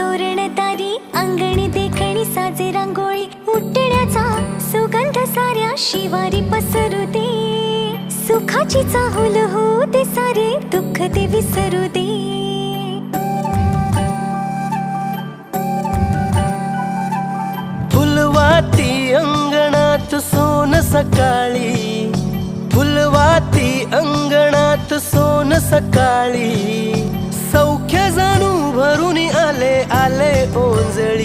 तोरण तारी अंगणी देखणी साजे रांगोळी उठण्याचा सुगंध साऱ्या शिवारी पसरू दे सुखाची चाहुल होऊ दे सारे दुःख ते विसरू दे फुलवाती अंगणात सोन सकाळी फुलवाती अंगणात सोन सकाळी सौख्य जाणू भरून आले आले ओंजळी